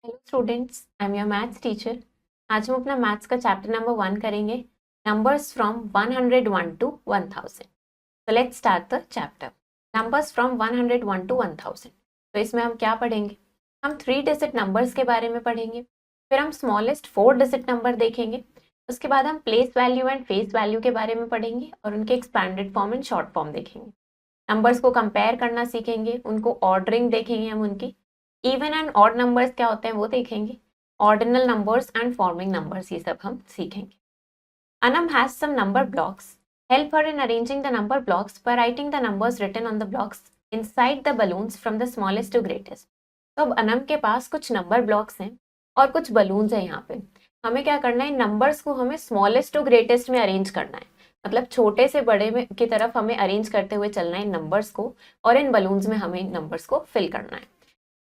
Hello students, I am your maths teacher. आज हम अपना मैथ्स का चैप्टर नंबर 1 करेंगे, नंबर्स फ्रॉम 101 टू 1000। तो let's start the chapter. Numbers from 101 to 1000। तो इसमें हम क्या पढ़ेंगे? हम 3 डिजिट नंबर्स के बारे में पढ़ेंगे, फिर हम स्मॉलेस्ट 4 डिजिट नंबर देखेंगे, उसके बाद हम place value and face value के बारे में पढ़ेंगे और उनके expanded form and short form देखेंगे। नंबर्स को कंपेयर करना सीखेंगे, उनको ऑर्डरिंग देखेंगे, हम उनकी इवन एंड ऑड नंबर्स क्या होते हैं वो देखेंगे, ordinal numbers and forming numbers ये सब हम सीखेंगे। Anam has some number blocks. Help her in arranging the number blocks by writing the numbers written on the blocks inside the balloons from the smallest to greatest. तो अब अनम के पास कुछ number blocks हैं और कुछ बलून्स हैं यहाँ पे। हमें क्या करना है, नंबर्स को हमें स्मॉलेस्ट टू ग्रेटेस्ट में अरेंज करना है, मतलब छोटे से बड़े में की तरफ हमें अरेंज करते हुए चलना है नंबर्स को, और इन बलून्स में हमें नंबर्स को फिल करना है।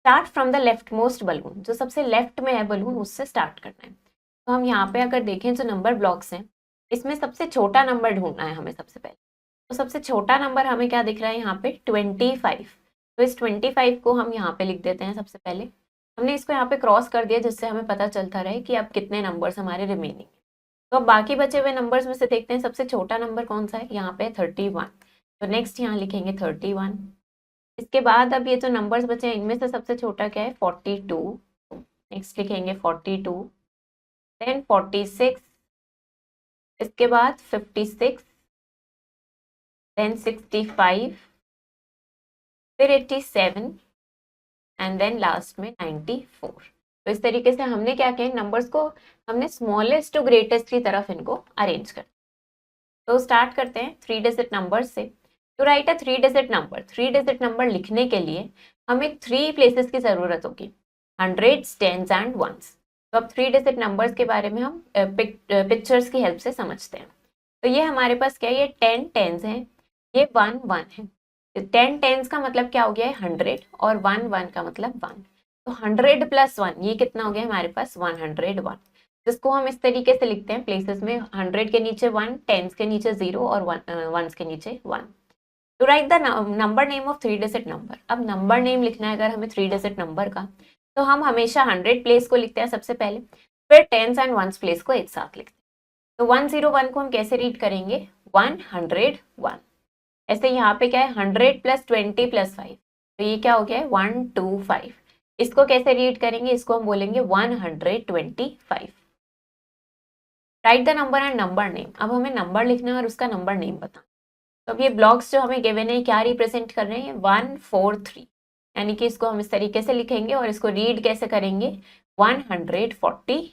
Start from the left most balloon, जो सबसे लेफ्ट में है बलून उससे स्टार्ट करना है। तो हम यहाँ पे अगर देखें जो नंबर ब्लॉक्स हैं, इसमें सबसे छोटा नंबर ढूंढना है हमें सबसे पहले। तो सबसे छोटा नंबर हमें क्या दिख रहा है यहाँ पे, 25। तो इस 25 को हम यहाँ पे लिख देते हैं। सबसे पहले हमने इसको यहाँ पे क्रॉस कर दिया, जिससे हमें पता चलता रहे कि अब कितने नंबर्स हमारे रिमेनिंग है। तो अब बाकी बचे हुए नंबर्स में से देखते हैं सबसे छोटा नंबर कौन सा है, यहाँ पे 31। तो नेक्स्ट यहाँ लिखेंगे 31। इसके बाद अब ये जो नंबर्स बचे हैं इनमें से सबसे छोटा क्या है, 42। नेक्स्ट लिखेंगे 42, देन 46, इसके बाद 56, देन 65, फिर 87 एंड देन लास्ट में 94। तो इस तरीके से हमने क्या किया, नंबर्स को हमने स्मॉलेस्ट टू ग्रेटेस्ट की तरफ इनको अरेंज कर। तो स्टार्ट करते हैं 3 डिजिट नंबर से। To write a 3 digit number, 3 digit number लिखने के लिए हमें 3 प्लेसेस की जरूरत होगी, हंड्रेड्स, टेंस एंड वंस। तो अब 3 डिजिट नंबर्स के बारे में हम पिक्चर्स की हेल्प से समझते हैं। तो ये हमारे पास क्या है, ये 10 टेंस हैं, ये 1 1 है। 10 टेंस का मतलब क्या हो गया है, 100, और 1 1 का मतलब 1। तो 100 प्लस 1 ये कितना हो गया हमारे पास, 101, जिसको हम इस तरीके से लिखते हैं प्लेसेस में, 100 के नीचे 1, टेंस के नीचे 0 और वंस के नीचे 1। To write the number name of 3 digit number, अब नंबर नेम लिखना है अगर हमें 3 डिजिट नंबर का, तो हम हमेशा 100 प्लेस को लिखते हैं सबसे पहले, फिर टेंस एंड वंस प्लेस को एक साथ लिखते हैं। तो 101 को हम कैसे रीड करेंगे, 101। ऐसे यहाँ पे क्या है, 100 प्लस 20 प्लस 5, तो ये क्या हो गया है, 125। इसको कैसे रीड करेंगे, इसको हम बोलेंगे 125। Right the number and number name, अब हमें नंबर लिखना है और उसका नंबर नेम बताना। तो अब ये ब्लॉक्स जो हमें गिवन है क्या रिप्रेजेंट कर रहे हैं, 143, यानी कि इसको हम इस तरीके से लिखेंगे और इसको रीड कैसे करेंगे, 140।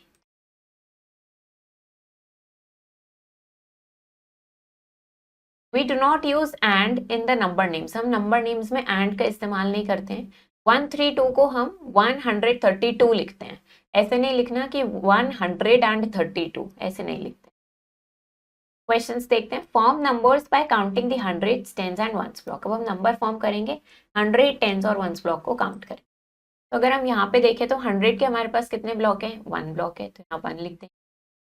We do not use and in the number names, हम नंबर नेम्स में एंड का इस्तेमाल नहीं करते हैं। 132 को हम 132 लिखते हैं, ऐसे नहीं लिखना कि 132, ऐसे नहीं लिखते। क्वेश्चंस देखते हैं। Form numbers by counting the hundreds, tens and ones block. अब हम नंबर फॉर्म करेंगे 100, टेंस और वंस ब्लॉक को काउंट करें। तो अगर हम यहाँ पे देखें तो 100 के हमारे पास कितने ब्लॉक हैं, 1 ब्लॉक है, तो यहाँ 1 लिखते हैं।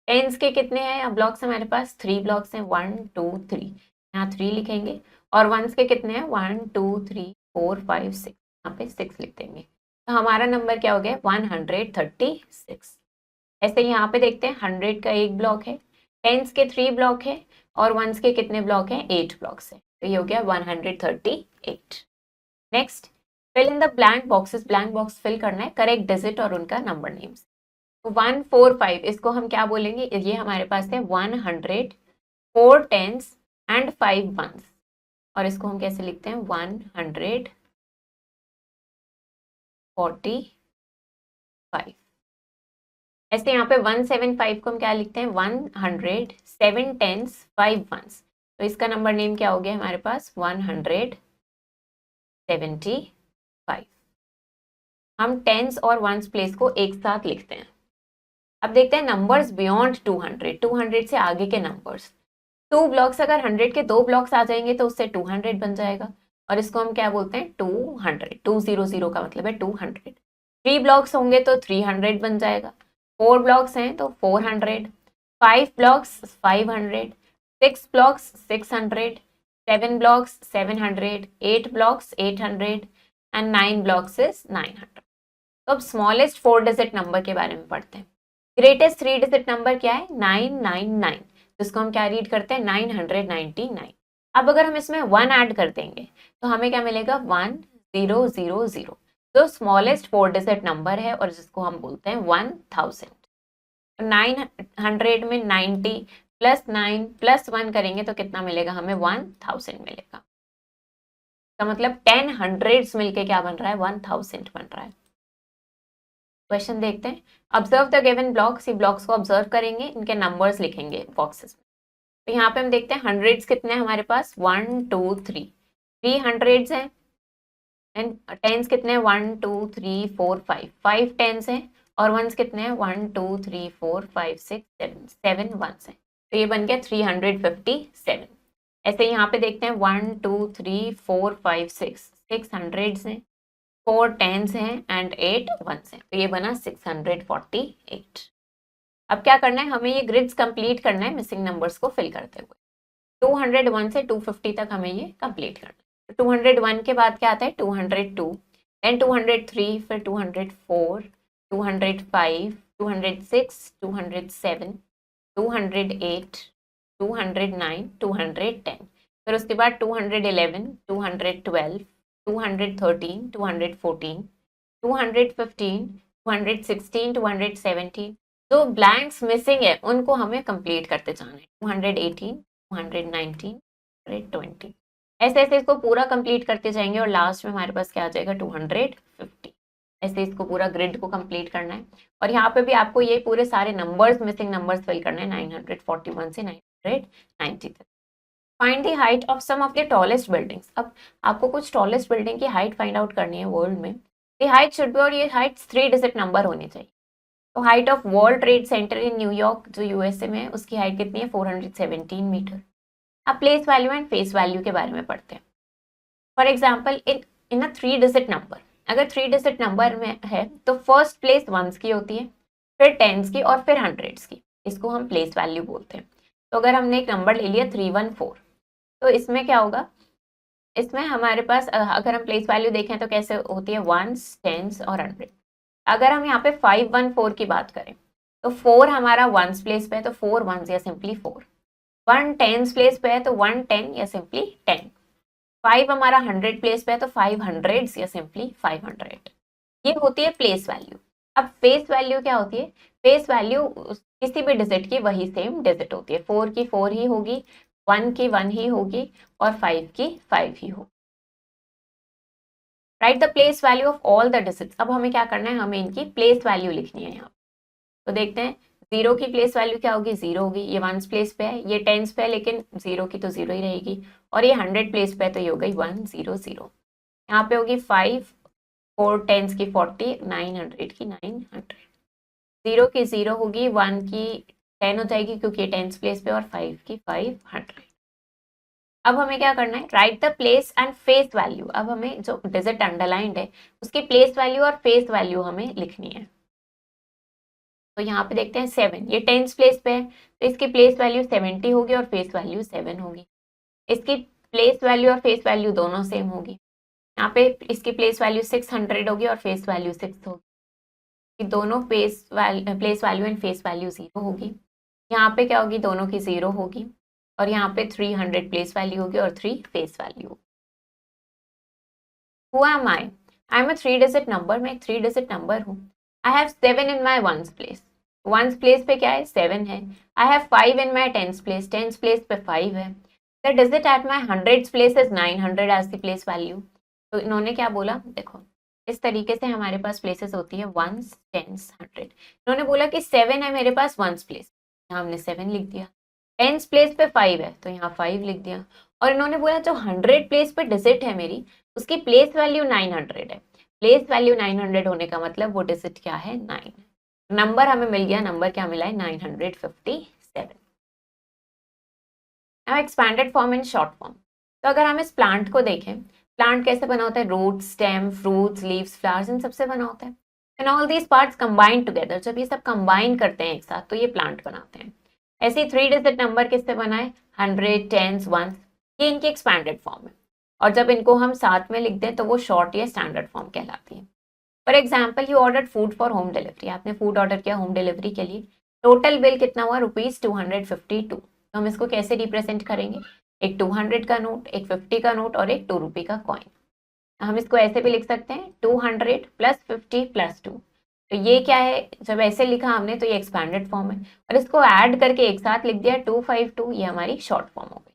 टेंस के कितने हैं ब्लॉक्स, हमारे पास 3 ब्लॉक्स हैं, 1 2 3, यहाँ 3 लिखेंगे। और वंस के कितने हैं, 1 2 3 4 5 6, यहाँ पे 6 लिख देंगे। तो हमारा नंबर क्या हो गया, 136। ऐसे यहाँ पे देखते हैं 100 का एक ब्लॉक है, टेंस के 3 ब्लॉक है, और वंस के कितने ब्लॉक हैं, 8 ब्लॉक्स है। तो ये हो गया 138। Next, fill in the blank boxes, blank box fill करना है करेक्ट डिजिट और उनका नंबर नेम्स। 145 इसको हम क्या बोलेंगे, ये हमारे पास है 100, 4 टेंस एंड 5 वंस, और इसको हम कैसे लिखते हैं, 145। ऐसे यहाँ पे 175 को हम क्या लिखते हैं, 100, 7 टेंस 5 वंस, तो इसका नंबर नेम क्या हो गया हमारे पास, 175। हम टेंस और वंस प्लेस को एक साथ लिखते हैं। अब देखते हैं नंबर्स बियॉन्ड 200, 200 से आगे के नंबर्स। 2 ब्लॉक्स, अगर 100 के 2 ब्लॉक्स आ जाएंगे तो उससे 200 बन जाएगा, और इसको हम क्या बोलते हैं, 200, 200 का मतलब है 200। 3 ब्लॉक्स होंगे तो 300 बन जाएगा, 4 ब्लॉक्स हैं तो 400, 5 blocks 500, 6 blocks 600, 7 blocks 700, 8 blocks 800 and 9 blocks is 900। तो अब स्मॉलेस्ट 4 डिजिट नंबर के बारे में पढ़ते हैं। ग्रेटेस्ट 3 डिजिट नंबर क्या है? 999, जिसको हम क्या रीड करते हैं? 999। अब अगर हम इसमें 1 ऐड कर देंगे तो हमें क्या मिलेगा? 1000। जो स्मॉलेस्ट 4 डिजिट नंबर है और जिसको हम बोलते हैं 1000। 900 में 90 प्लस 9 प्लस 1 करेंगे तो कितना मिलेगा हमें? 1000 मिलेगा। तो मतलब 10 हंड्रेड्स मिलके क्या बन रहा है? 1000 बन रहा है। क्वेश्चन देखते हैं। Observe the given blocks. ये ब्लॉक्स को ऑब्जर्व करेंगे, इनके नंबर्स लिखेंगे बॉक्सेस में। तो यहाँ पे हम देखते हैं हंड्रेड्स कितने हैं हमारे पास? 1 2 3, 3 हंड्रेड्स हैं। एंड टेंस कितने हैं? 1 2 3 4 5, 5 टेंस हैं। और वंस कितने हैं? 1 2 3 4 5 6 7, 7 वंस हैं। तो ये बन गया 357। ऐसे यहाँ पे देखते हैं 1 2 3 4 5 6 हंड्रेड्स हैं, 4 टेंस हैं एंड 8 वंस हैं। तो ये बना 648। अब क्या करना है? हमें ये ग्रिड्स कंप्लीट करना है मिसिंग नंबर्स को फिल करते हुए। 201 से 250 तक हमें ये कंप्लीट करना है। 201 के बाद क्या आता है? 202, देन 203, फिर 204, 205, 206, 207, 208, 209, 210। फिर उसके बाद 211, 212, 213, 214, 215, 216, 217। जो ब्लैंक्स मिसिंग है उनको हमें कंप्लीट करते जाना है। 218, 219, 220। ऐसे ऐसे इसको पूरा कंप्लीट करते जाएंगे और लास्ट में हमारे पास क्या आ जाएगा? 250। ऐसे इसको पूरा ग्रिड को कंप्लीट करना है। और यहाँ पे भी आपको ये पूरे सारे नंबर्स, मिसिंग नंबर्स फिल करने हैं 941 से 990 तक। Find the height of some of the tallest buildings. अब आपको कुछ टॉलेस्ट बिल्डिंग की हाइट फाइंड आउट करनी है वर्ल्ड में। द हाइट शुड बी, और ये हाइट 3 डिजिट नंबर होनी चाहिए। तो height of world trade centre in New York जो यूएसए में है उसकी हाइट कितनी है? 417 मीटर। अब place value and face value के बारे में पढ़ते हैं। For example in a 3 digit number, अगर 3 डिजिट नंबर में है तो फर्स्ट प्लेस वंस की होती है, फिर टेंस की और फिर हंड्रेड्स की। इसको हम प्लेस वैल्यू बोलते हैं। तो अगर हमने एक नंबर ले लिया 314, तो इसमें क्या होगा? इसमें हमारे पास अगर हम प्लेस वैल्यू देखें तो कैसे होती है? वंस, टेंस और हंड्रेड। अगर हम यहाँ पे 514 की बात करें तो 4 हमारा वंस प्लेस पे है तो 4 वंस या सिंपली 4। 1 टेंस प्लेस पे है तो 1 10 या सिंपली 10। 5 हमारा 100 प्लेस पे है तो 5 हंड्रेड्स या सिंपली 500। ये होती है प्लेस वैल्यू। अब फेस वैल्यू क्या होती है? फेस वैल्यू किसी भी डिजिट की वही सेम डिजिट होती है। 4 की 4 ही होगी, 1 की 1 ही होगी और 5 की 5 ही होगी। Right the place value of all the digits. अब हमें क्या करना है? हमें इनकी प्लेस वैल्यू लिखनी है यहाँ। तो देखते हैं 0 की प्लेस वैल्यू क्या होगी? 0 होगी। ये वंस प्लेस पे है, ये टेंस पे है, लेकिन 0 की तो 0 ही रहेगी। और ये 100 प्लेस पे है तो ये हो गई 100। यहाँ पे होगी 5, 4 टेंस की 40, 900 की 900। 0 की 0 होगी, 1 की 10 हो जाएगी क्योंकि ये टेंस प्लेस पे, और 5 की 500। अब हमें क्या करना है? Right the place and face value. अब हमें जो डिजिट अंडरलाइंड है उसकी प्लेस वैल्यू और फेस वैल्यू हमें लिखनी है। तो यहाँ पे देखते हैं 7, ये टेंस प्लेस पे है तो इसकी प्लेस वैल्यू 70 होगी और फेस वैल्यू 7 होगी। इसकी प्लेस वैल्यू और फेस वैल्यू दोनों सेम होगी। यहाँ पे इसकी प्लेस वैल्यू 600 होगी और फेस वैल्यू 6 होगी। दोनों place value and face value 0 होगी। यहाँ पे क्या होगी? दोनों की 0 होगी। और यहाँ पे 300 प्लेस वैल्यू होगी और 3 face value. Who am I? I am a 3 digit number. मैं एक 3 डिजिट नंबर हूँ। I have 7 in my ones place. Ones place पे क्या है? 7 है। I have 5 in my tens place. Tens place पे 5 है। The digit at my hundreds place is 900 as the place value. तो इन्होंने क्या बोला? देखो इस तरीके से हमारे पास प्लेसेस होती है वंस, टेंस, हंड्रेड। इन्होंने बोला कि 7 है मेरे पास वंस प्लेस, यहाँ हमने 7 लिख दिया। टेंस प्लेस पे 5 है तो यहाँ 5 लिख दिया। और इन्होंने बोला जो 100 प्लेस पे डिजिट है मेरी, उसकी प्लेस वैल्यू 900 है। प्लेस वैल्यू 900 होने का मतलब वो डिजिट क्या है? 9। नंबर हमें मिल गया। नंबर क्या मिला है? 957। Now expanded form and short form. तो अगर हम इस प्लांट को देखें, प्लांट कैसे बना होता है? Root, stem, fruits, leaves, flowers, इन सबसे बना होता है। And all these parts combine together. जब ये सब कंबाइन करते हैं एक साथ तो ये प्लांट बनाते हैं। ऐसे ही 3 डिजिट नंबर किससे बना है? 100, टेंस, वंस। ये इनकी एक्सपैंडेड फॉर्म है। और जब इनको हम साथ में लिख दें तो वो शॉर्ट या स्टैंडर्ड फॉर्म कहलाती है। For example you order food for home delivery, आपने फूड ऑर्डर किया होम डिलीवरी के लिए, टोटल बिल कितना हुआ ₹252। तो हम इसको कैसे रिप्रेजेंट करेंगे, एक 200 का नोट, एक 50 का नोट और एक ₹2 का कॉइन। हम इसको ऐसे भी लिख सकते हैं 200 + 50 + 2। तो ये क्या है, जब ऐसे लिखा हमने तो ये एक्सपैंडेड फॉर्म है, और इसको ऐड करके एक साथ लिख दिया 252, ये हमारी शॉर्ट फॉर्म हो गई।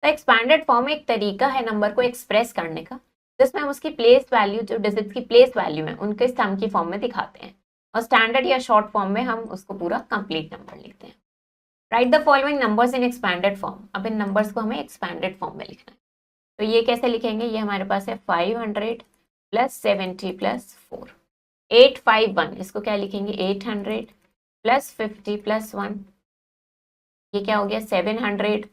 तो एक्सपैंडेड फॉर्म एक तरीका है नंबर को एक्सप्रेस करने का, जिसमें हम उसकी प्लेस वैल्यू, जो डिजिट्स की प्लेस वैल्यू है उनके सम की फॉर्म में दिखाते हैं, और स्टैंडर्ड या शॉर्ट फॉर्म में हम उसको पूरा कंप्लीट नंबर लिखते हैं। Right the following numbers in expanded form. अब इन नंबर्स को हमें एक्सपैंडेड फॉर्म में लिखना है। तो ये कैसे लिखेंगे, ये हमारे पास है 500 + 70 + 4, 851। इसको क्या लिखेंगे, 800 + 50 + 1। ये क्या हो गया, 700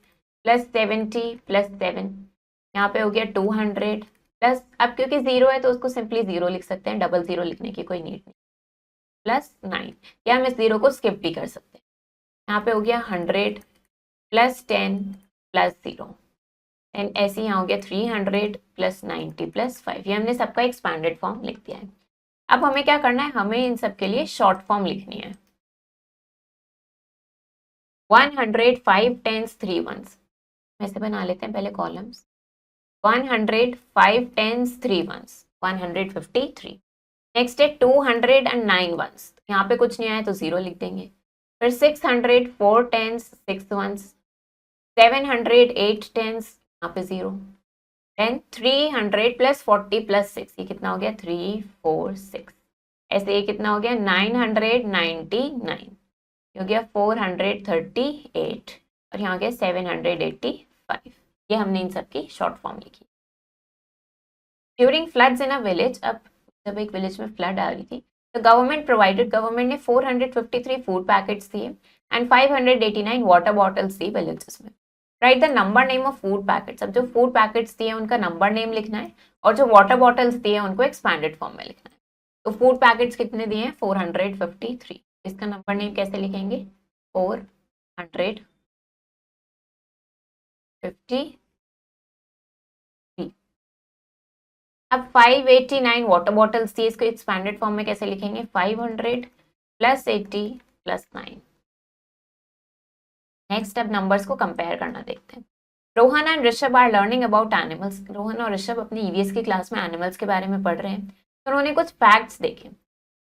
+ 70 + 7। यहाँ पे हो गया 200 प्लस, अब क्योंकि जीरो है तो उसको सिंपली जीरो लिख सकते हैं, डबल जीरो लिखने की कोई नीड नहीं, +9, या हम इस जीरो को स्किप भी कर सकते हैं। यहाँ पे हो गया 100 + 10 + 0, एंड ऐसे यहाँ हो गया 300 + 90 + 5। ये हमने सबका एक्सपैंडेड फॉर्म लिख दिया है। अब हमें क्या करना है, हमें इन सब के लिए शॉर्ट फॉर्म लिखनी है। 100 5 10s 3 1s, ऐसे बना लेते हैं पहले कॉलम्स। 100 5 10s 3 1s, 153। नेक्स्ट है 209 1s, यहाँ पे कुछ नहीं आया तो जीरो लिख देंगे। फिर 600 4 10s 6 1s, 700 8 10s, यहाँ पे जीरो। देन 300 + 40 + 6, ये कितना हो गया, 3 4 6। ऐसे ये कितना हो गया, 999, हो गया 438, और यहाँ गया 785। ये हमने इन सब की शॉर्ट फॉर्म लिखी। During floods in a village, अब जब एक विलेज में फ्लड आ रही थी, तो गवर्नमेंट ने 453 फूड पैकेट्स दिए एंड 589 वाटर बॉटल्स दी विलेजेस में। Write the number name of food packets. अब जो फूड पैकेट्स दिए उनका नंबर नेम लिखना है, और जो वाटर बॉटल्स दिए उनको एक्सपैंडेड फॉर्म में लिखना है। तो फूड पैकेट्स कितने दिए हैं, 453। इसका नंबर नेम कैसे लिखेंगे, 453। अब 589 वाटर बॉटल्स थी, इसको एक्सपैंडेड फॉर्म में कैसे लिखेंगे, 500 + 80 + 9। नेक्स्ट अब नंबर्स को कंपेयर करना देखते हैं। Rohan and Rishabh are learning about animals. Rohan और ऋषभ अपनी ईवीएस की क्लास में एनिमल्स के बारे में पढ़ रहे हैं, तो उन्होंने कुछ फैक्ट्स देखे।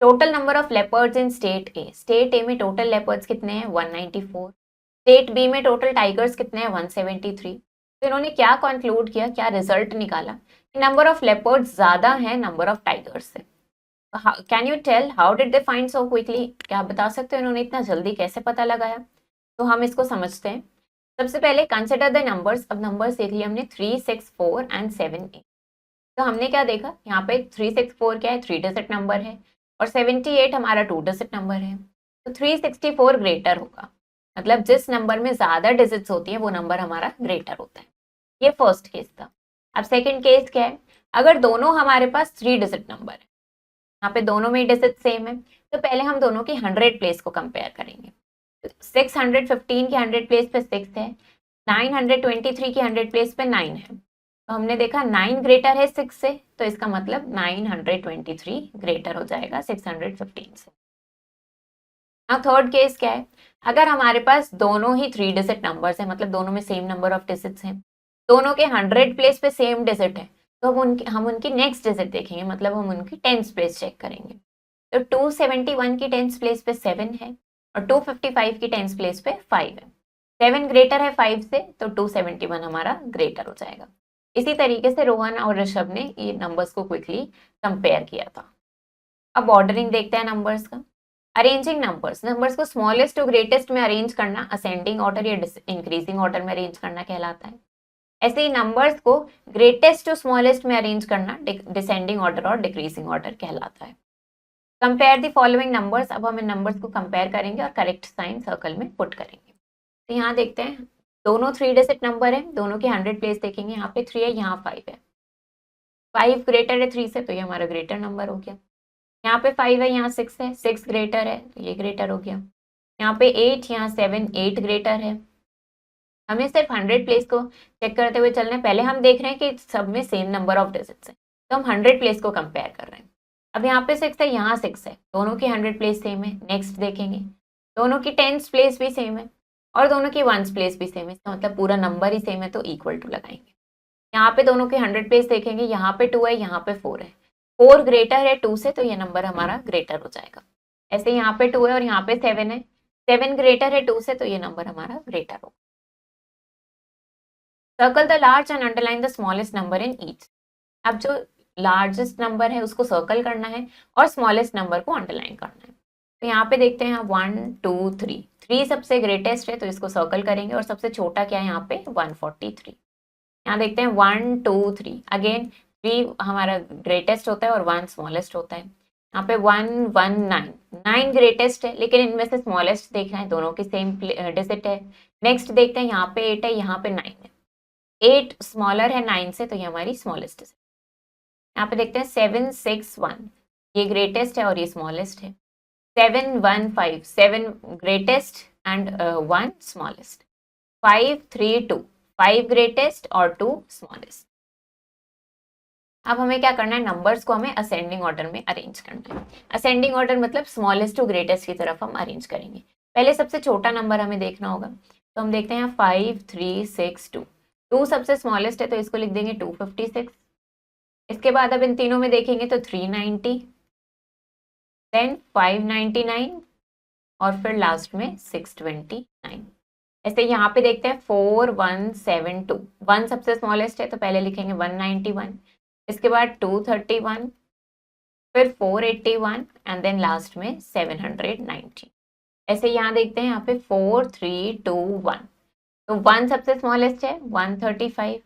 Total number of leopards in state A, state A में टोटल लेपर्ड्स कितने हैं, 194। स्टेट बी में टोटल टाइगर्स कितने हैं, 173। तो इन्होंने क्या कंक्लूड किया, क्या रिजल्ट निकाला, नंबर ऑफ लेपर्ड्स ज्यादा है नंबर ऑफ टाइगर्स से। Can you tell how did they find so quickly, क्या आप बता सकते हो इन्होंने इतना जल्दी कैसे पता लगाया। तो हम इसको समझते हैं। सबसे पहले कंसिडर द नंबर्स। अब नंबर्स देख लिया हमने 3 6 4 एंड 7 8। तो हमने क्या देखा, यहाँ पे 364 क्या है, 3 डिजिट नंबर है, और 78 हमारा 2 डिजिट नंबर है। तो 364 ग्रेटर होगा, मतलब जिस नंबर में ज्यादा डिजिट्स होती है वो नंबर हमारा ग्रेटर होता है। ये फर्स्ट केस था। अब सेकंड केस क्या है, अगर दोनों हमारे पास 3 डिजिट नंबर है, यहाँ पे दोनों में डिजिट सेम है, तो पहले हम दोनों की 100 प्लेस को कंपेयर करेंगे। 615 की 100 प्लेस पे 6 है, 923 की 100 प्लेस पे 9 है। तो हमने देखा 9 ग्रेटर है 6 से, तो इसका मतलब 923 ग्रेटर हो जाएगा 615 से। अब थर्ड केस क्या है, अगर हमारे पास दोनों ही 3 डिजिट नंबर्स हैं, मतलब दोनों में सेम नंबर ऑफ डिजिट्स हैं, दोनों के 100 प्लेस पे सेम डिजिट है, तो हम उनकी नेक्स्ट डिजिट देखेंगे, मतलब हम उनकी 10th प्लेस चेक करेंगे। तो 271 की 10th प्लेस पे 7 है, और 255 की 10th प्लेस पे 5 है। 7 ग्रेटर है 5 से, तो 271 हमारा ग्रेटर हो जाएगा। इसी तरीके से रोहन और ऋषभ ने ये नंबर्स को क्विकली कंपेयर किया था। अब ऑर्डरिंग देखते हैं नंबर्स का। अरेंजिंग नंबर्स, नंबर्स को स्मॉलेस्ट टू ग्रेटेस्ट में अरेंज करना असेंडिंग ऑर्डर या इंक्रीजिंग ऑर्डर में अरेंज करना कहलाता है। ऐसे ही नंबर्स को ग्रेटेस्ट टू स्मॉलेस्ट में अरेंज करना डिसेंडिंग ऑर्डर और डिक्रीजिंग ऑर्डर कहलाता है। Compare the following numbers. अब हम इन नंबर्स को कंपेयर करेंगे और करेक्ट साइन सर्कल में पुट करेंगे। तो यहाँ देखते हैं, दोनों 3 डिजिट नंबर है, दोनों के 100 प्लेस देखेंगे, यहाँ पे 3 है, यहाँ 5 है। 5 ग्रेटर है 3 से, तो ये हमारा ग्रेटर नंबर हो गया। यहाँ पे 5 है, यहाँ 6 है, 6 ग्रेटर है, तो ये ग्रेटर हो गया। यहाँ पे 8, यहाँ 7, 8 ग्रेटर है। हमें सिर्फ 100 प्लेस को चेक करते हुए चलना है। पहले हम देख रहे हैं कि सब में सेम नंबर ऑफ डिजिट्स है, तो हम 100 प्लेस को कंपेयर कर रहे हैं। अब यहाँ पे 6 है, यहाँ 6 है, दोनों की 100 प्लेस सेम है। नेक्स्ट देखेंगे, दोनों की 10th प्लेस भी सेम है और दोनों की 1st प्लेस भी सेम है, इसका मतलब पूरा नंबर ही सेम है, तो इक्वल टू लगाएंगे। यहाँ पे दोनों की 100 प्लेस देखेंगे, यहाँ पे 2 है, यहाँ पे 4 है, 4 ग्रेटर है 2 से, तो ये नंबर हमारा ग्रेटर हो जाएगा। ऐसे यहाँ पे 2 है और यहाँ पे 7 है, 7 ग्रेटर है 2 से, तो ये नंबर हमारा ग्रेटर होगा। Circle the large and underline the smallest number in each. अब जो लार्जेस्ट नंबर है उसको सर्कल करना है और स्मॉलेस्ट नंबर को अंडरलाइन करना है। तो यहाँ पे देखते हैं 1 2 3, 3 सबसे ग्रेटेस्ट है तो इसको सर्कल करेंगे, और सबसे छोटा क्या है यहाँ पे 143। यहाँ देखते हैं 1 2 3, अगेन 3 हमारा ग्रेटेस्ट होता है और 1 स्मॉलेस्ट होता है। यहाँ पे 1 1 9, 9 ग्रेटेस्ट है, लेकिन इनमें से स्मॉलेस्ट देखना है, दोनों की सेम डिजिट है। नेक्स्ट देखते हैं यहाँ पे 8 है, यहाँ पे 9 है, 8 स्मॉलर है 9 से, तो ये हमारी स्मॉलेस्ट है। यहाँ पे देखते हैं 7 6 1, ये ग्रेटेस्ट है और ये स्मॉलेस्ट है। 7 1 5, 7 ग्रेटेस्ट एंड 1 स्मॉलेस्ट। 5 3 2, 5 ग्रेटेस्ट और 2 स्मॉलेस्ट। अब हमें क्या करना है, नंबर्स को हमें असेंडिंग ऑर्डर में अरेंज करना है। असेंडिंग ऑर्डर मतलब स्मॉलेस्ट टू ग्रेटेस्ट की तरफ हम अरेंज करेंगे। पहले सबसे छोटा नंबर हमें देखना होगा, तो हम देखते हैं 5 3 6 2, 2 सबसे स्मॉलेस्ट है तो इसको लिख देंगे 256। इसके बाद अब इन तीनों में देखेंगे तो 390, देन 599 और फिर लास्ट में 629। ऐसे यहाँ पे देखते हैं 4172, 1 सबसे स्मॉलेस्ट है तो पहले लिखेंगे 191, इसके बाद 231, फिर 481 एंड देन लास्ट में 790। ऐसे यहाँ देखते हैं यहाँ पे 4321, तो 1 सबसे स्मॉलेस्ट है 135,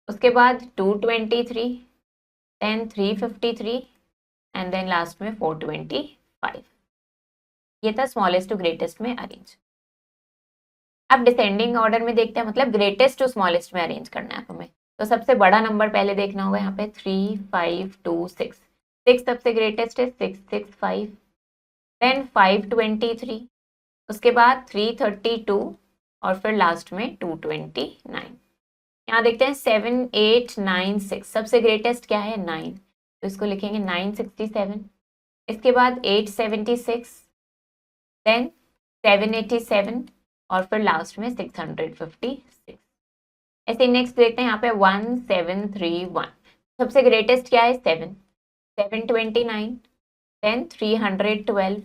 उसके बाद 223, देन 353 एंड देन लास्ट में 425। ये था स्मॉलेस्ट टू ग्रेटेस्ट में अरेंज। अब डिसेंडिंग ऑर्डर में देखते हैं, मतलब ग्रेटेस्ट टू स्मॉलेस्ट में अरेंज करना है हमें। तो सबसे बड़ा नंबर पहले देखना होगा, यहाँ पे 3 5 2 6, 6 सबसे ग्रेटेस्ट है 665, देन 523, उसके बाद 332 और फिर लास्ट में 229। यहाँ देखते हैं 7 8 9 6, सबसे ग्रेटेस्ट क्या है 9, तो इसको लिखेंगे 967, इसके बाद 876, देन 787 और फिर लास्ट में 656। ऐसे नेक्स्ट देखते हैं यहाँ पे 1731, सबसे ग्रेटेस्ट क्या है 7, 729, देन 312।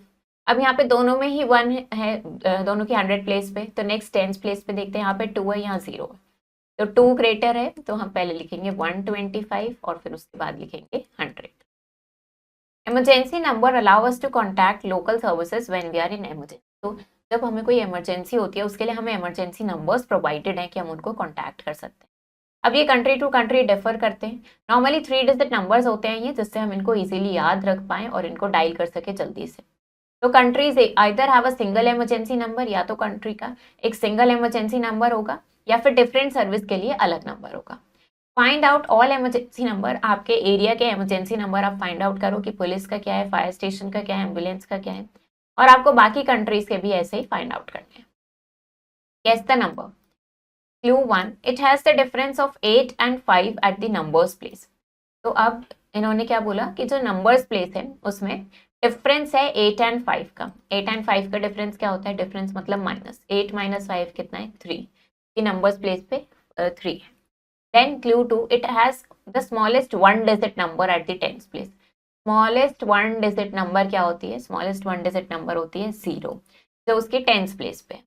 अब यहाँ पे दोनों में ही 1 है, दोनों की 100 प्लेस पे, तो नेक्स्ट 10th प्लेस पे देखते हैं, यहाँ पे 2 है, यहाँ 0 है, तो 2 ग्रेटर है तो हम पहले लिखेंगे 125 और फिर उसके बाद लिखेंगे 100। Emergency number allow us to contact local services when we are in emergency. तो जब हमें कोई इमरजेंसी होती है उसके लिए हमें इमरजेंसी नंबर्स प्रोवाइडेड हैं कि हम उनको कॉन्टैक्ट कर सकते हैं। अब ये कंट्री टू कंट्री डिफर करते हैं। नॉर्मली 3 डिजिट नंबर्स होते हैं ये, जिससे हम इनको इजीली याद रख पाएं और इनको डायल कर सके जल्दी से। तो countries either have a single emergency number, या तो कंट्री का एक सिंगल इमरजेंसी नंबर होगा या फिर डिफरेंट सर्विस के लिए अलग नंबर होगा। Find out all emergency number, आपके एरिया के इमरजेंसी नंबर आप फाइंड आउट करो कि पुलिस का क्या है, फायर स्टेशन का क्या है, एम्बुलेंस का क्या है, और आपको बाकी कंट्रीज के भी ऐसे ही फाइंड आउट करने हैं। Guess the number. Clue 1, it has the difference of 8 and 5 at the numbers place. तो अब इन्होंने क्या बोला कि जो नंबर्स प्लेस है उसमें डिफरेंस है 8 and 5 का। 8 and 5 का डिफरेंस क्या होता है, डिफरेंस मतलब माइनस, 8 - 5 कितना है 3, कि नंबर्स प्लेस पे 3 है। Then clue 2, it has the smallest 1 digit number at the 10th place. Smallest 1 digit number क्या होती है, smallest 1 digit number होती है 0, जो उसकी 10th place पे।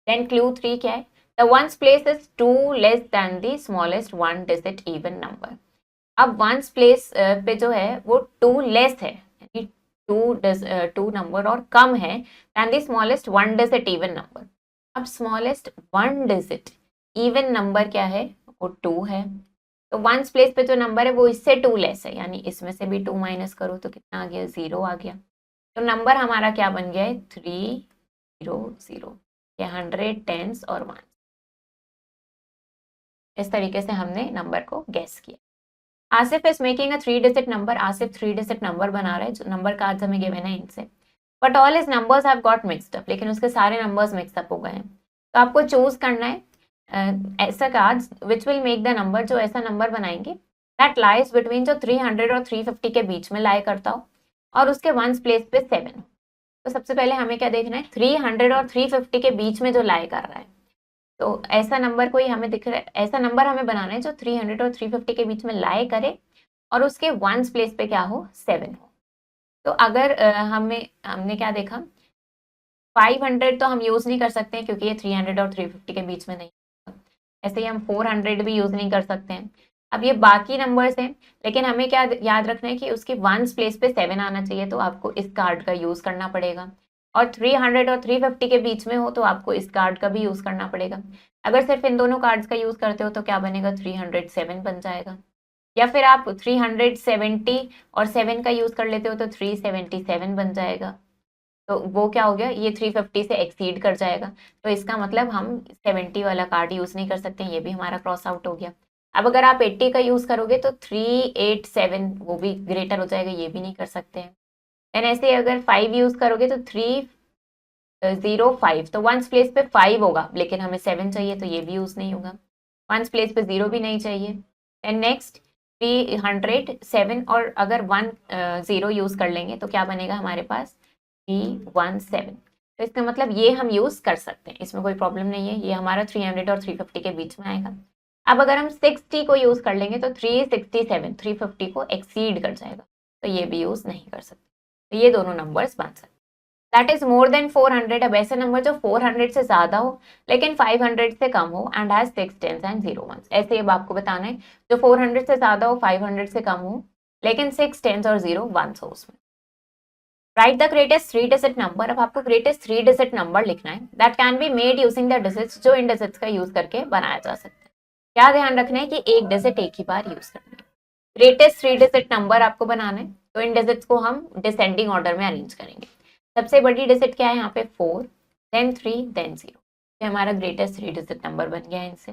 Then clue 3 क्या है, the ones place is 2 less than the smallest 1 digit even number. अब ones place पे जो है वो 2 less है, यानी 2 नंबर और कम है than the smallest 1 digit even number. अब smallest 1 digit even number क्या है, वो 2 है, तो 1s प्लेस पे जो नंबर है वो इससे 2 लेस है, यानी इसमें से भी 2 माइनस करो तो कितना आ गया 0 आ गया। तो नंबर हमारा क्या बन गया है 300, ये 100 10s और 1। इस तरीके से हमने नंबर को गैस किया। Asif is making a 3 digit number, Asif 3 digit number बना रहा है, जो नंबर कार्ड्स हमें गिवन है इनसे, but all his numbers have got mixed up, लेकिन उसके सारे नंबर्स मिक्सअप हो गए हैं। तो आपको चूज करना है ऐसा cards which will make the number, जो ऐसा नंबर बनाएंगे दैट लाइज बिटवीन, जो 300 और 350 के बीच में लाई करता हो, और उसके वंस प्लेस पे 7 हो। तो सबसे पहले हमें क्या देखना है, 300 और 350 के बीच में जो लाई कर रहा है, तो ऐसा नंबर कोई हमें दिख रहा है, ऐसा नंबर हमें बनाना है जो 300 और 350 के बीच में लाई करे और उसके वंस प्लेस पे क्या हो, 7 हो। तो अगर हमने क्या देखा, 500 तो हम यूज नहीं कर सकते हैं क्योंकि ये 300 और 350 के बीच में नहीं। ऐसे ही हम 400 भी यूज नहीं कर सकते हैं। अब ये बाकी नंबर्स हैं, लेकिन हमें क्या याद रखना है कि उसके वंस प्लेस पे 7 आना चाहिए, तो आपको इस कार्ड का यूज करना पड़ेगा। और 300 और 350 के बीच में हो तो आपको इस कार्ड का भी यूज करना पड़ेगा। अगर सिर्फ इन दोनों कार्ड्स का यूज करते हो तो क्या बनेगा, 307 बन जाएगा। या फिर आप 370 और 7 का यूज कर लेते हो तो 377 बन जाएगा। तो वो क्या हो गया, ये 350 से एक्सीड कर जाएगा, तो इसका मतलब हम 70 वाला कार्ड यूज नहीं कर सकते, ये भी हमारा क्रॉस आउट हो गया। अब अगर आप 80 का यूज करोगे तो 387 वो भी ग्रेटर हो जाएगा, ये भी नहीं कर सकते हैं। एंड ऐसे अगर 5 यूज करोगे तो 305, तो वंस प्लेस पे 5 होगा, लेकिन हमें 7 चाहिए तो ये भी यूज नहीं होगा। वंस प्लेस पे 0 भी नहीं चाहिए। एंड नेक्स्ट 307, और अगर 10 यूज कर लेंगे तो क्या बनेगा हमारे पास, 317। तो इसका मतलब ये हम यूज कर सकते हैं, इसमें कोई प्रॉब्लम नहीं है, ये हमारा 300 और 350 के बीच में आएगा। अब अगर हम 60 को यूज कर लेंगे तो 367 350 को एक्सीड कर जाएगा, तो ये भी यूज नहीं कर सकते। तो ये दोनों नंबर्स बन सकते। That is more than 400। अब ऐसे नंबर जो 400 से ज्यादा हो लेकिन 500 से कम हो and has 6 tens and 0 ones. ऐसे अब आपको बताना है जो 400 से ज्यादा हो, 500 से कम हो, लेकिन 6 टेंस और 0 वंस हो उसमें। Right the greatest 3 digit number. अब आपको ग्रेटेस्ट 3 डिजिट नंबर लिखना है that can be made using the digits, जो इन डिजिट्स का यूज करके बनाया जा सकता है। क्या ध्यान रखना है कि एक डिजिट एक ही बार यूज करना है। ग्रेटेस्ट 3 डिजिट नंबर आपको बनाना है, तो इन डिजिट्स को हम डिसेंडिंग ऑर्डर में अरेंज करेंगे। सबसे बड़ी डिजिट क्या है यहाँ पे, 4, देन 3, देन 0। ये हमारा ग्रेटेस्ट 3 डिजिट नंबर बन गया है इनसे।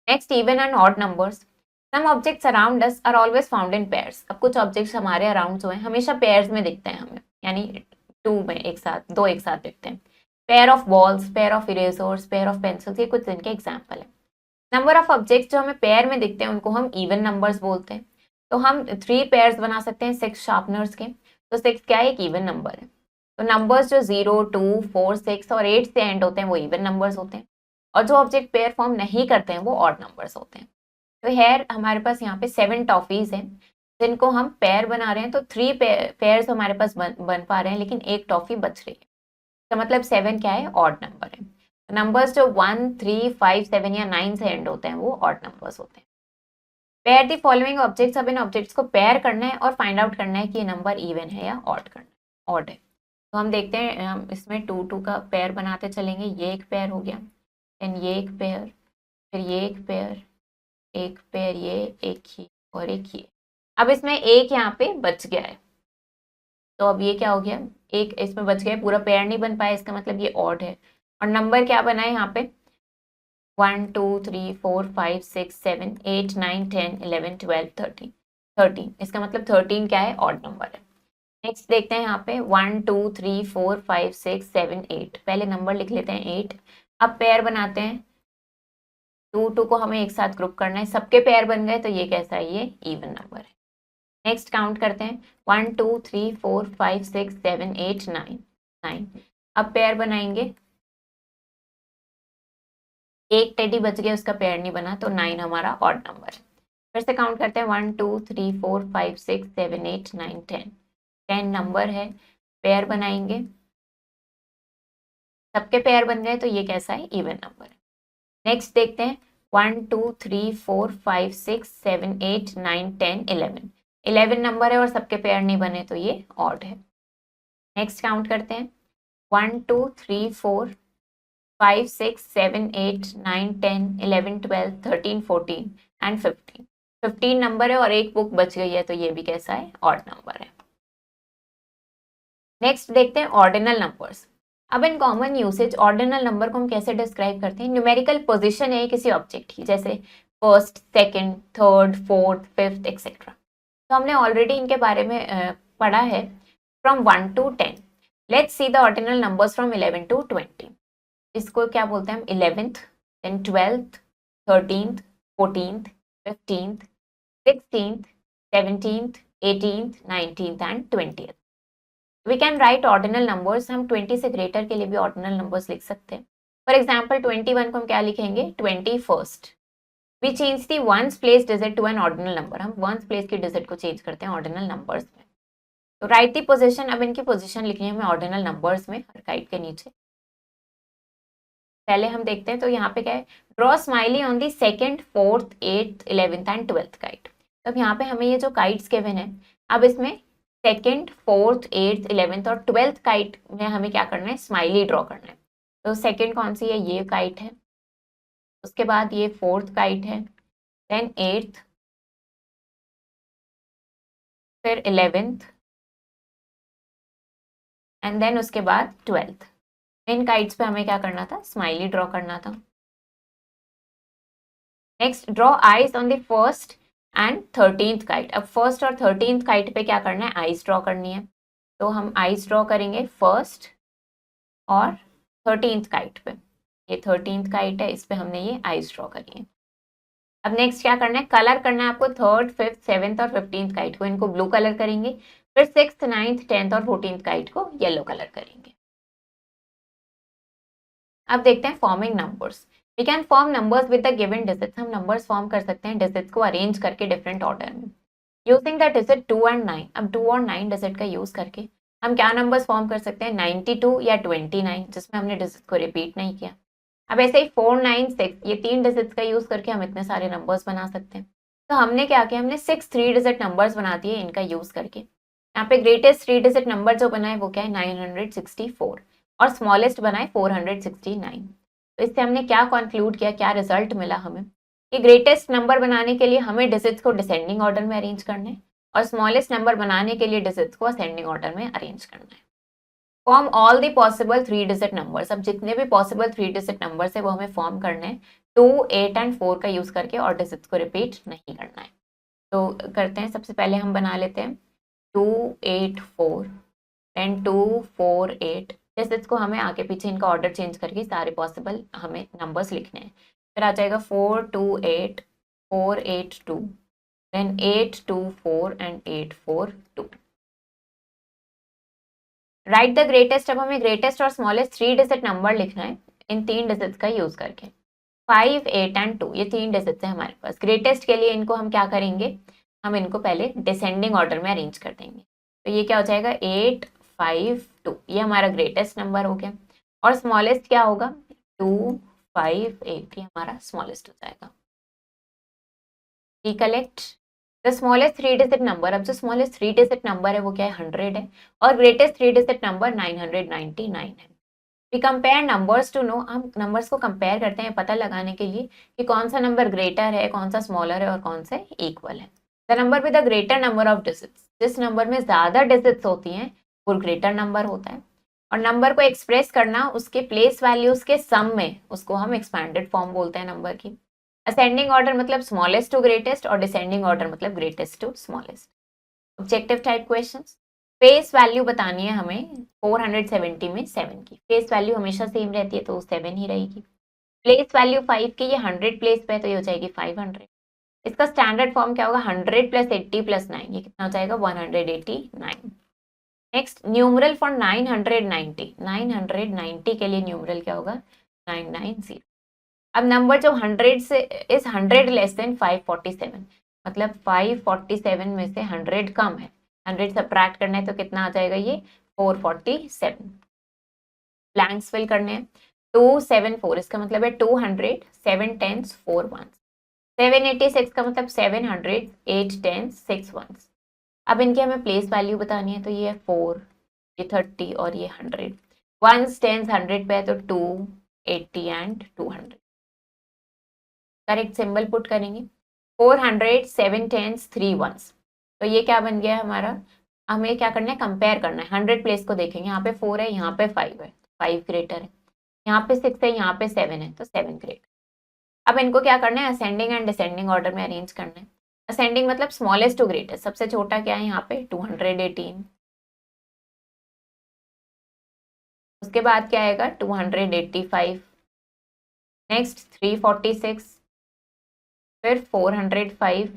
Next even and odd numbers. Some objects around us are always found in pairs. अब कुछ ऑब्जेक्ट्स हमारे अराउंड जो है हमेशा पेयर्स में दिखते हैं हमें, यानी 2 में एक साथ, 2 एक साथ दिखते हैं। Pair of balls, pair of erasers, pair of pencils, ये कुछ इनके एग्जाम्पल है। नंबर ऑफ ऑब्जेक्ट्स जो हमें पेयर में दिखते हैं उनको हम इवन नंबर्स बोलते हैं। तो हम 3 पेयर्स बना सकते हैं 6 शार्पनर्स के, तो 6 क्या है, एक इवन नंबर है। तो नंबर्स जो 0, 2, 4, 6 और 8 से एंड होते हैं वो इवन नंबर्स होते हैं, और जो ऑब्जेक्ट पेयर फॉर्म नहीं करते हैं वो ऑड नंबर्स होते हैं। तो हेयर हमारे पास यहाँ पे 7 टॉफीज हैं जिनको हम पेयर बना रहे हैं, तो 3 पेयर्स हमारे पास बन पा रहे हैं, लेकिन एक टॉफी बच रही है। तो मतलब 7 क्या है, ऑड नंबर है। नंबर्स जो 1, 3, 5, 7 या 9 से एंड होते हैं वो ऑड नंबर्स होते हैं। Pair the following objects. अब इन ऑब्जेक्ट्स को पेयर करना है और फाइंड आउट करना है कि ये नंबर इवन है या ऑड करना है, ऑड है। तो हम देखते हैं, हम इसमें 2, 2 का पेयर बनाते चलेंगे। ये एक पेयर हो गया, देन ये एक पेयर, फिर ये एक पेयर, एक पेयर ये, एक ही और एक ये। अब इसमें एक यहाँ पे बच गया है, तो अब ये क्या हो गया, एक इसमें बच गया, पूरा पेयर नहीं बन पाया, इसका मतलब ये ऑड है। और नंबर क्या बना है यहाँ पे, 1, 2, 3, 4, 5, 6, 7, 8, 9, 10, 11, 12, 13, 13, इसका मतलब 13 क्या है, ऑड नंबर है। नेक्स्ट देखते हैं यहाँ पे 1, 2, 3, 4, 5, 6, 7, 8। पहले नंबर लिख लेते हैं 8। अब पेयर बनाते हैं, 2, 2 को हमें एक साथ ग्रुप करना है, सबके पेयर बन गए, तो ये कैसा है, ये इवन नंबर है। नेक्स्ट काउंट करते हैं, 1, 2, 3, 4, 5, 6, 7, 8, 9, 9। अब पेयर बनाएंगे, एक टेडी बच गया, उसका पेयर नहीं बना, तो 9 हमारा ऑड नंबर है। फिर से काउंट करते हैं, 1, 2, 3, 4, 5, 6, 7, 8, 9, 10। 10 नंबर है, पेयर बनाएंगे, सबके पेयर बन गए, तो ये कैसा है, इवन नंबर है। नेक्स्ट देखते हैं, 1, 2, 3, 4, 5, 6, 7, 8, 9, 10, 11। 11 नंबर है और सबके पेयर नहीं बने, तो ये ऑड है। नेक्स्ट काउंट करते हैं, 1, 2, 3, 4, 5, 6, 7, 8, 9, 10, 11, 12, 13, 14 एंड 15। 15 नंबर है और एक बुक बच गई है, तो ये भी कैसा है, ऑड नंबर है। नेक्स्ट देखते हैं ऑर्डिनल नंबर्स। अब in common usage ordinal number को हम कैसे डिस्क्राइब करते हैं, न्यूमेरिकल पोजीशन है किसी ऑब्जेक्ट की, जैसे first, second, third, fourth, fifth etcetera. तो हमने ऑलरेडी इनके बारे में पढ़ा है, from 1 to 10। Let's see the ordinal numbers from 11 to 20। इसको क्या बोलते हैं हम, 11th, then 12th, 13th, 14th, 15th, 16th, 17th, 18th, 19th and 20th। We can write ordinal numbers, हम 20 से ग्रेटर के लिए भी ऑर्डिनल नंबर्स लिख सकते हैं। फॉर एग्जाम्पल 21 को हम क्या लिखेंगे, 21st। We change the ones place digit to an ordinal number, हम वंस प्लेस की डिजिट को चेंज करते हैं ऑर्डिनल नंबर्स में। तो राइट दी पोजीशन, अब इनकी पोजीशन लिखनी है हमें ऑर्डिनल नंबर्स में हर काइट के नीचे। पहले हम देखते हैं, तो यहाँ पे क्या है, draw smiley on the second, 4th, 8th, 11th and 12th kite. तब यहाँ पे हमें ये जो काइट्स गिवन है, अब इसमें सेकेंड, 4th, 8th, 11th और 12th काइट में हमें क्या करना है, स्माइली ड्रॉ करना है। तो सेकेंड कौन सी है, ये काइट है, उसके बाद ये 4th काइट है, देन 8th, फिर 11th एंड देन उसके बाद 12th। इन काइट्स पे हमें क्या करना था, स्माइली ड्रॉ करना था। Next, draw eyes on the first and 13th kite. अब फर्स्ट और 13th काइट पे क्या करना है, आइज ड्रॉ करनी है। तो हम आइज ड्रॉ करेंगे फर्स्ट और 13th काइट पे। ये 13th काइट है, इस पे हमने ये आइज ड्रॉ करी है। अब नेक्स्ट क्या करना है, कलर करना है आपको 3rd, 5th, 7th और 15th काइट को, इनको ब्लू कलर करेंगे। फिर 6th, 9th, 10th और 14th काइट को येलो कलर करेंगे। अब देखते हैं forming numbers. We can form numbers with the given digits, हम नंबर्स फॉर्म कर सकते हैं डिजिट्स को अरेंज करके डिफरेंट ऑर्डर में, यूजिंग द डिजिट 2 एंड 9। अब 2 और 9 डिजिट का यूज करके हम क्या नंबर्स फॉर्म कर सकते हैं, 92 या 29, जिसमें हमने डिजिट को रिपीट नहीं किया। अब ऐसे ही 4, 9, 6, ये 3 डिजिट्स का यूज करके हम इतने सारे नंबर्स बना सकते हैं। तो हमने क्या किया, हमने 6 3 डिजिट नंबर्स बना दिए इनका यूज करके। यहाँ पे ग्रेटेस्ट 3 डिजिट नंबर जो बना है वो क्या है, 964, और स्मॉलेस्ट बना है 469। तो इससे हमने क्या कंक्लूड किया, क्या रिजल्ट मिला हमें, कि ग्रेटेस्ट नंबर बनाने के लिए हमें डिजिट्स को डिसेंडिंग ऑर्डर में अरेंज करना है, और स्मॉलेस्ट नंबर बनाने के लिए डिजिट्स को असेंडिंग ऑर्डर में अरेंज करना है। Form all the possible 3 digit numbers, अब जितने भी पॉसिबल 3 डिजिट नंबर्स है वो हमें फॉर्म करने हैं 2, 8 एंड 4 का यूज करके, और डिजिट्स को रिपीट नहीं करना है। तो करते हैं, सबसे पहले हम बना लेते हैं 2, 8, 4 एंड 2, 4, 8। डिजिट्स को हमें आगे पीछे इनका ऑर्डर चेंज करके सारे पॉसिबल हमें नंबर्स लिखने हैं। फिर आ जाएगा 4, 2, 8, 4, 8, 2, then 8, 2, 4 and 8, 4, 2। Write the greatest, अब हमें ग्रेटेस्ट और स्मॉलेस्ट 3 डिजिट नंबर लिखना है इन 3 डिजिट्स का यूज करके। 5, 8 एंड 2, ये 3 डिजिट्स है हमारे पास। ग्रेटेस्ट के लिए इनको हम क्या करेंगे, हम इनको पहले डिसेंडिंग ऑर्डर में अरेंज कर देंगे। तो ये क्या हो जाएगा, 8, 5, 2, ये हमारा ग्रेटेस्ट नंबर हो गया। और स्मॉलेस्ट क्या होगा, 2, 5, 8, ये हमारा स्मॉलेस्ट हो जाएगा। Recollect the smallest 3 digit number, अब जो स्मॉलेस्ट 3 डिजिट नंबर है वो क्या है, 100 है, और ग्रेटेस्ट 3 डिजिट नंबर 999 है। We compare numbers to know, हम नंबर्स को कंपेयर करते हैं पता लगाने के लिए कि कौन सा नंबर ग्रेटर है, कौन सा स्मॉलर है और कौन से इक्वल है। The number with the greater number of digits, जिस नंबर में ज्यादा डिजिट्स होती हैं वो ग्रेटर नंबर होता है। और नंबर को एक्सप्रेस करना उसके प्लेस वैल्यूज के सम में, उसको हम एक्सपैंडेड फॉर्म बोलते हैं नंबर की। असेंडिंग ऑर्डर मतलब स्मॉलेस्ट टू ग्रेटेस्ट, और डिसेंडिंग ऑर्डर मतलब greatest to smallest. Objective type questions. Face value बतानी है हमें 470 में 7 की। फेस वैल्यू हमेशा सेम रहती है तो 7 ही रहेगी। प्लेस वैल्यू 5 की, ये 100 प्लेस पे है तो ये हो जाएगी 500। इसका स्टैंडर्ड फॉर्म क्या होगा, 100 + 80 + 9, ये कितना हो जाएगा 189। नेक्स्ट, न्यूमरल फॉर 990, 990 के लिए न्यूमरल क्या होगा, 990। अब नंबर जो 100 से इज 100 लेस देन 547, मतलब 547 में से 100 कम है, 100 सब्ट्रैक्ट करना है तो कितना आ जाएगा, ये 447। ब्लैंक्स फिल करने हैं। 274, इसका मतलब है 200, 7 10s 4 1s। 786 का मतलब 700, 8 10s 6 1s। अब इनकी हमें प्लेस वैल्यू बतानी है, तो ये है 4, ये 30 और ये 100। 1s 10s 100 पे है तो 2, 80 एंड 200। करेक्ट सिंबल पुट करेंगे। 400, 7 10s 3 1s, तो ये क्या बन गया हमारा। हमें क्या करना है, कंपेयर करना है। 100 प्लेस को देखेंगे, यहाँ पे 4 है, यहाँ पे 5 है, 5 ग्रेटर है, यहाँ पे 6 है, यहाँ पे 7 है तो 7 ग्रेटर। अब इनको क्या करना है, असेंडिंग एंड डिसेंडिंग ऑर्डर में अरेंज करना है। असेंडिंग मतलब स्मॉलेस्ट टू ग्रेटेस्ट, सबसे छोटा क्या है यहाँ पे 218, उसके बाद क्या आएगा 285, नेक्स्ट 346, फिर 405,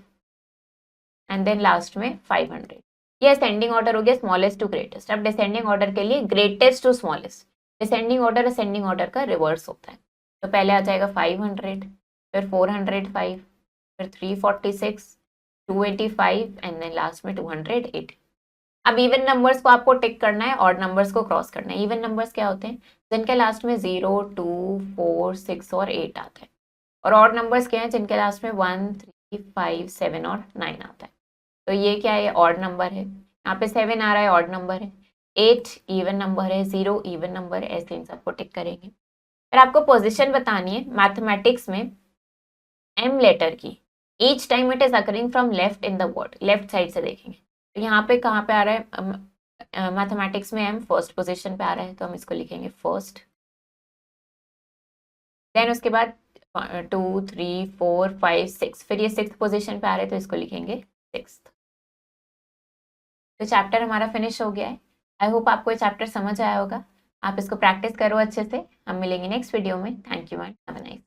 एंड देन लास्ट में 500। ये असेंडिंग ऑर्डर हो गया स्मॉलेस्ट टू ग्रेटेस्ट। अब डिसेंडिंग ऑर्डर के लिए greatest to smallest, descending order ascending order का रिवर्स होता है। तो पहले आ जाएगा 500, फिर 405, फिर 346, 285 एंड देन लास्ट में 280। अब इवन नंबर्स को आपको टिक करना है, ऑड नंबर्स को क्रॉस करना है। इवन नंबर्स क्या होते हैं? जिनके लास्ट में 0, 2, 4, 6 और 8 आता है। और ऑड नंबर्स क्या हैं? जिनके लास्ट में 1, 3, 5, 7 और 9 आता है। तो ये क्या है? ऑड नंबर है। यहाँ पे 7 आ रहा है, ऑड नंबर है। 8 इवन नंबर है, 0 इवन नंबर है। ऐसे इन सबको टिक करेंगे। फिर आपको पोजीशन बतानी है मैथमेटिक्स में एम लेटर की। Each time it is occurring from left in the word, left side से देखेंगे। तो यहाँ पे कहाँ पे आ रहा है? मैथमेटिक्स में एम फर्स्ट पोजीशन पे आ रहा है, तो हम इसको लिखेंगे फर्स्ट। देन उसके बाद 2, 3, 4, 5, 6, फिर ये 6th पोजीशन पे आ रहे हैं, तो इसको लिखेंगे 6th। तो चैप्टर हमारा फिनिश हो गया है। आई होप आपको ये चैप्टर समझ आया होगा। आप इसको प्रैक्टिस करो अच्छे से। हम मिलेंगे नेक्स्ट वीडियो में। Thank you and have a nice